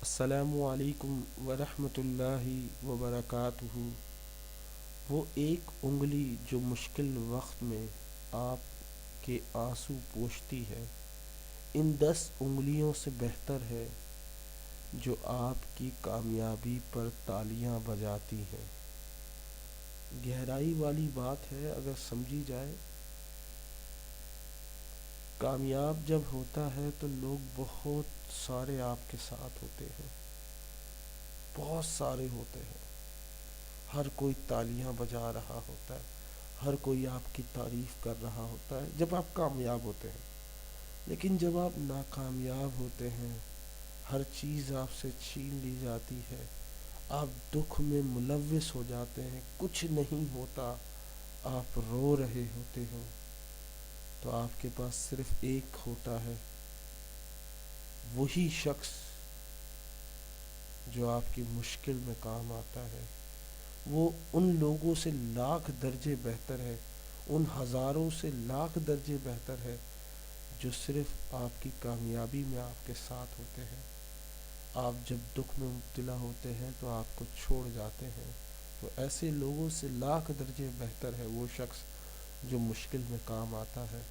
السلام علیکم ورحمۃ اللہ وبرکاتہ۔ وہ ایک انگلی جو مشکل وقت میں آپ کے آنسو پوچھتی ہے، ان 10 انگلیوں سے بہتر ہے جو آپ کی کامیابی پر تالیاں بجاتی ہیں۔ گہرائی والی بات ہے اگر سمجھی جائے۔ کامیاب جب ہوتا ہے تو لوگ بہت سارے آپ کے ساتھ ہوتے ہیں، بہت سارے ہوتے ہیں، ہر کوئی تالیاں بجا رہا ہوتا ہے، ہر کوئی آپ کی تعریف کر رہا ہوتا ہے جب آپ کامیاب ہوتے ہیں۔ لیکن جب آپ ناکامیاب ہوتے ہیں، ہر چیز آپ سے چھین لی جاتی ہے، آپ دکھ میں ملوث ہو جاتے ہیں، کچھ نہیں ہوتا، آپ رو رہے ہوتے ہو، تو آپ کے پاس صرف ایک ہوتا ہے، وہی شخص جو آپ کی مشکل میں کام آتا ہے۔ وہ ان لوگوں سے لاکھ درجے بہتر ہے، ان ہزاروں سے لاکھ درجے بہتر ہے جو صرف آپ کی کامیابی میں آپ کے ساتھ ہوتے ہیں۔ آپ جب دکھ میں مبتلا ہوتے ہیں تو آپ کو چھوڑ جاتے ہیں، تو ایسے لوگوں سے لاکھ درجے بہتر ہے وہ شخص جو مشکل میں کام آتا ہے،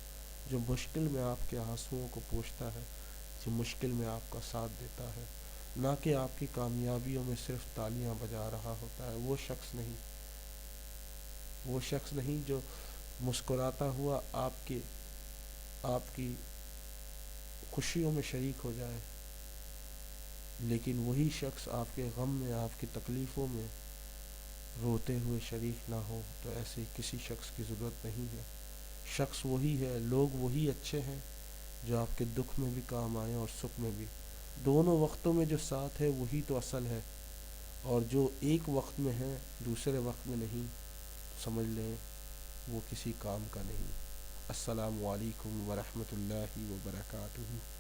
جو مشکل میں آپ کے آنسوؤں کو پوچھتا ہے، جو مشکل میں آپ کا ساتھ دیتا ہے، نہ کہ آپ کی کامیابیوں میں صرف تالیاں بجا رہا ہوتا ہے۔ وہ شخص نہیں، وہ شخص نہیں جو مسکراتا ہوا آپ کی خوشیوں میں شریک ہو جائے، لیکن وہی شخص آپ کے غم میں، آپ کی تکلیفوں میں روتے ہوئے شریک نہ ہو، تو ایسے کسی شخص کی ضرورت نہیں ہے۔ شخص وہی ہے، لوگ وہی اچھے ہیں جو آپ کے دکھ میں بھی کام آئیں اور سکھ میں بھی۔ دونوں وقتوں میں جو ساتھ ہے وہی تو اصل ہے، اور جو ایک وقت میں ہے دوسرے وقت میں نہیں، سمجھ لیں وہ کسی کام کا نہیں۔ السلام علیکم ورحمۃ اللہ وبرکاتہ۔